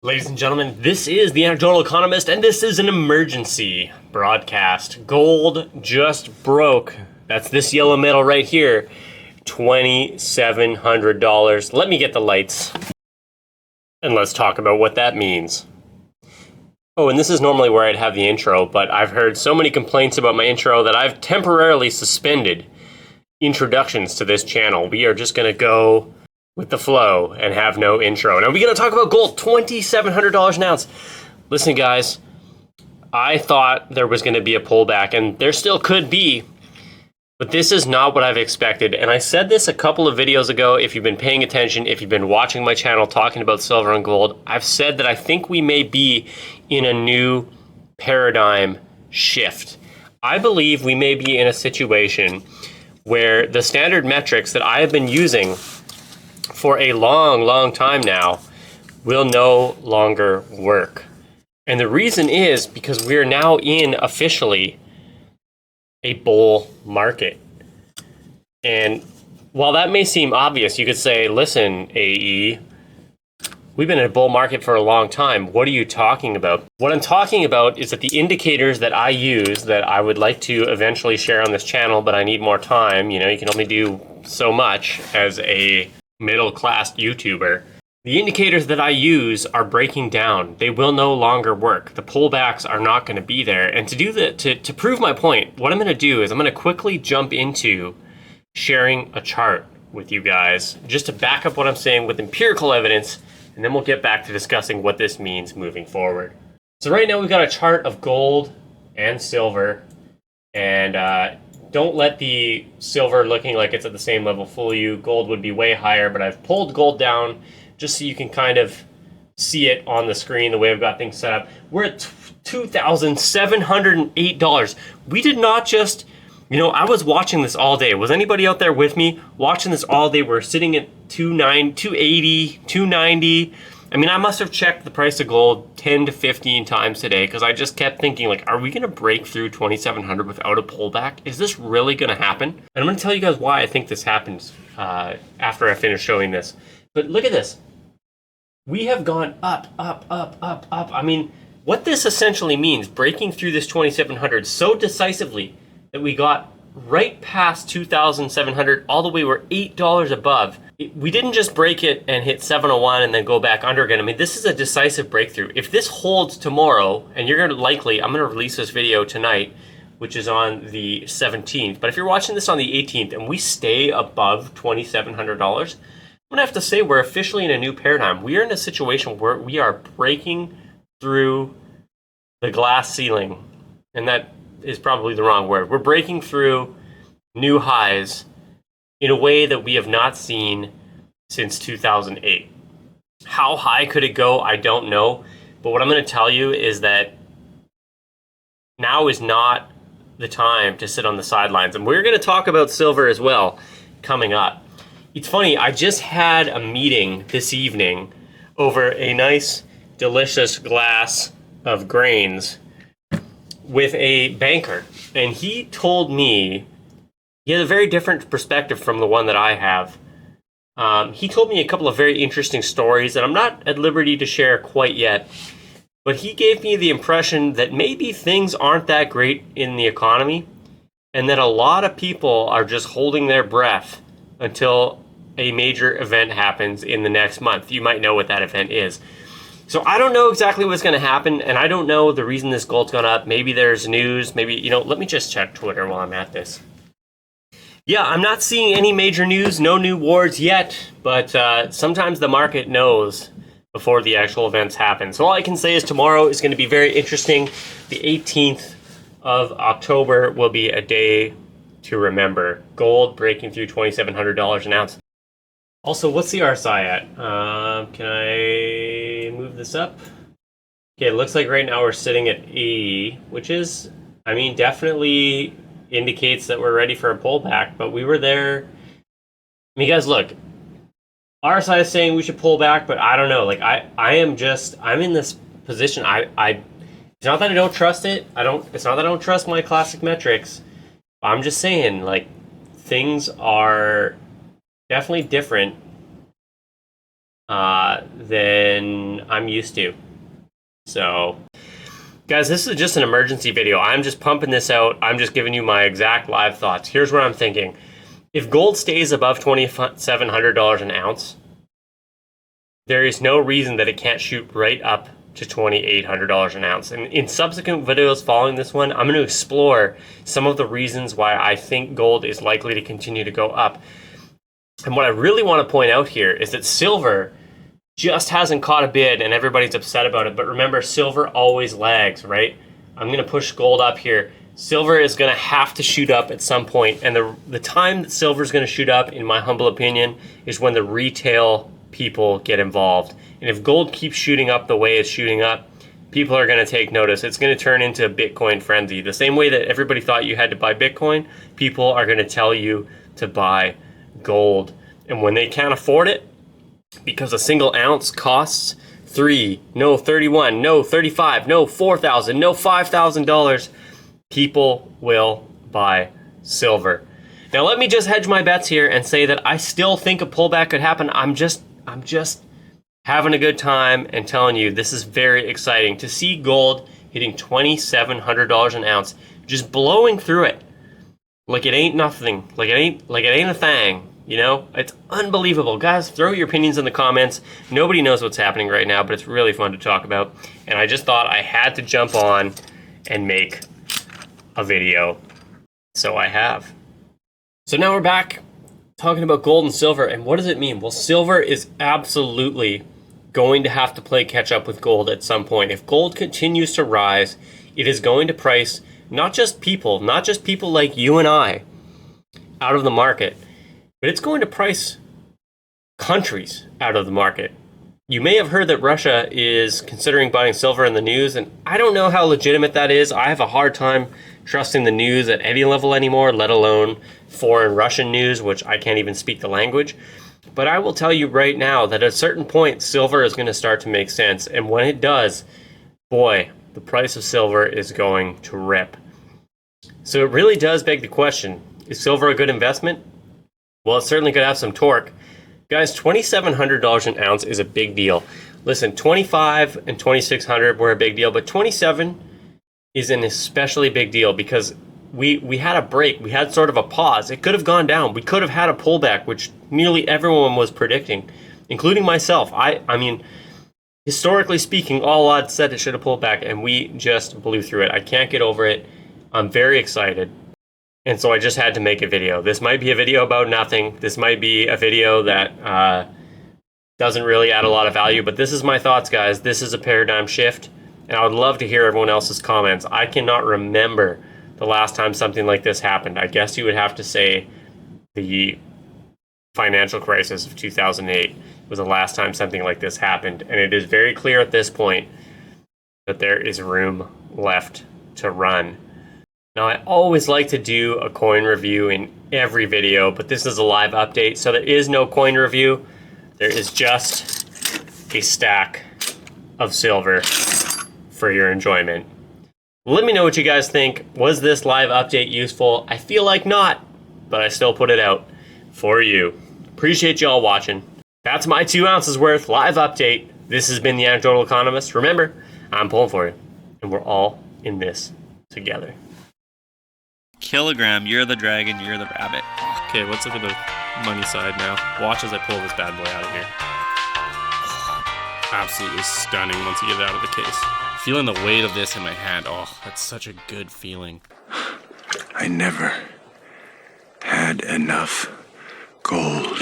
Ladies and gentlemen, this is the Anecdotal Economist, and this is an emergency broadcast. Gold just broke. That's this yellow metal right here. $2,700. Let me get the lights, and let's talk about what that means. Oh, and this is normally where I'd have the intro, but I've heard so many complaints about my intro that I've temporarily suspended introductions to this channel. We are just going to go with the flow and have no intro. Now we're going to talk about gold, $2,700 an ounce. Listen, guys, I thought there was going to be a pullback, and there still could be, but this is not what I've expected. And I said this a couple of videos ago. If you've been paying attention, if you've been watching my channel talking about silver and gold, I've said that I think we may be in a new paradigm shift. I believe we may be in a situation where the standard metrics that I have been using for a long time now will no longer work. And the reason is because we are now in officially a bull market. And while that may seem obvious, you could say, listen, AE, we've been in a bull market for a long time. What are you talking about? What I'm talking about is that the indicators that I use that I would like to eventually share on this channel, but I need more time. You know, you can only do so much as a middle-class YouTuber. The indicators that I use are breaking down. They will no longer work. The pullbacks are not going to be there. And to do that, to prove my point, what I'm going to do is I'm going to quickly jump into sharing a chart with you guys, just to back up what I'm saying with empirical evidence, and then we'll get back to discussing what this means moving forward. So right now we've got a chart of gold and silver, and don't let the silver looking like it's at the same level fool you. Gold would be way higher, but I've pulled gold down just so you can kind of see it on the screen the way I've got things set up. We're at $2,708. We did not just, I was watching this all day. Was anybody out there with me watching this all day? We're sitting at 280, 290. I mean, I must have checked the price of gold 10 to 15 times today because I just kept thinking, like, are we going to break through 2,700 without a pullback? Is this really going to happen? And I'm going to tell you guys why I think this happens after I finish showing this. But look at this. We have gone up. I mean, what this essentially means, breaking through this 2,700 so decisively that we got right past 2,700, all the way we're $8 above. We didn't just break it and hit 701 and then go back under again. I mean, this is a decisive breakthrough. If this holds tomorrow, and I'm going to release this video tonight, which is on the 17th. But if you're watching this on the 18th and we stay above $2,700, I'm going to have to say we're officially in a new paradigm. We are in a situation where we are breaking through the glass ceiling. And that is probably the wrong word. We're breaking through new highs in a way that we have not seen since 2008. How high could it go? I don't know. But what I'm going to tell you is that now is not the time to sit on the sidelines. And we're going to talk about silver as well coming up. It's funny, I just had a meeting this evening over a nice, delicious glass of grains with a banker. And he told me, he had a very different perspective from the one that I have. He told me a couple of very interesting stories that I'm not at liberty to share quite yet. But he gave me the impression that maybe things aren't that great in the economy, and that a lot of people are just holding their breath until a major event happens in the next month. You might know what that event is. So I don't know exactly what's going to happen, and I don't know the reason this gold's gone up. Maybe there's news. Maybe, let me just check Twitter while I'm at this. Yeah, I'm not seeing any major news, no new wars yet, but sometimes the market knows before the actual events happen. So all I can say is tomorrow is going to be very interesting. The 18th of October will be a day to remember. Gold breaking through $2,700 an ounce. Also, what's the RSI at? Can I move this up? Okay, it looks like right now we're sitting at 80, which is, definitely indicates that we're ready for a pullback, but we were there. Guys, look, RSI is saying we should pull back, but I don't know. Like, I'm in this position. It's not that I don't trust it. It's not that I don't trust my classic metrics. I'm just saying, like, things are definitely different than I'm used to. So, guys, this is just an emergency video. I'm just pumping this out. I'm just giving you my exact live thoughts. Here's what I'm thinking. If gold stays above $2,700 an ounce, there is no reason that it can't shoot right up to $2,800 an ounce. And in subsequent videos following this one, I'm going to explore some of the reasons why I think gold is likely to continue to go up. And what I really want to point out here is that silver just hasn't caught a bid and everybody's upset about it. But remember, silver always lags, right? I'm going to push gold up here. Silver is going to have to shoot up at some point. And the time that silver is going to shoot up, in my humble opinion, is when the retail people get involved. And if gold keeps shooting up the way it's shooting up, people are going to take notice. It's going to turn into a Bitcoin frenzy. The same way that everybody thought you had to buy Bitcoin, people are going to tell you to buy gold. And when they can't afford it, because a single ounce costs $3, no $31, no $35, no $4,000, no $5,000, people will buy silver. Now let me just hedge my bets here and say that I still think a pullback could happen. I'm just having a good time and telling you this is very exciting to see gold hitting $2,700 an ounce, just blowing through it like it ain't nothing, like it ain't a thing. You know, it's unbelievable. Guys, throw your opinions in the comments. Nobody knows what's happening right now, but it's really fun to talk about. And I just thought I had to jump on and make a video. So I have. So now we're back talking about gold and silver. And what does it mean? Well, silver is absolutely going to have to play catch up with gold at some point. If gold continues to rise, it is going to price not just people like you and I out of the market, but it's going to price countries out of the market. You may have heard that Russia is considering buying silver in the news, and I don't know how legitimate that is. I have a hard time trusting the news at any level anymore, let alone foreign Russian news, which I can't even speak the language. But I will tell you right now that at a certain point, silver is going to start to make sense. And when it does, boy, the price of silver is going to rip. So it really does beg the question, is silver a good investment? Well, it's certainly going to have some torque. Guys, $2,700 an ounce is a big deal. Listen, 25 and 2,600 were a big deal, but 27 is an especially big deal because we had a break. We had sort of a pause. It could have gone down. We could have had a pullback, which nearly everyone was predicting, including myself. I mean, historically speaking, all odds said it should have pulled back, and we just blew through it. I can't get over it. I'm very excited. And so I just had to make a video. This might be a video about nothing. This might be a video that doesn't really add a lot of value, but this is my thoughts, guys. This is a paradigm shift, and I would love to hear everyone else's comments. I cannot remember the last time something like this happened. I guess you would have to say the financial crisis of 2008 was the last time something like this happened, and it is very clear at this point that there is room left to run. Now, I always like to do a coin review in every video, but this is a live update, so there is no coin review. There is just a stack of silver for your enjoyment. Let me know what you guys think. Was this live update useful? I feel like not, but I still put it out for you. Appreciate you all watching. That's my 2 ounces worth live update. This has been the Anecdotal Economist. Remember, I'm pulling for you, and we're all in this together. Kilogram, you're the dragon, you're the rabbit. Okay, let's look at the money side now. Watch as I pull this bad boy out of here. Absolutely stunning once you get it out of the case. Feeling the weight of this in my hand. Oh, that's such a good feeling. I never had enough gold.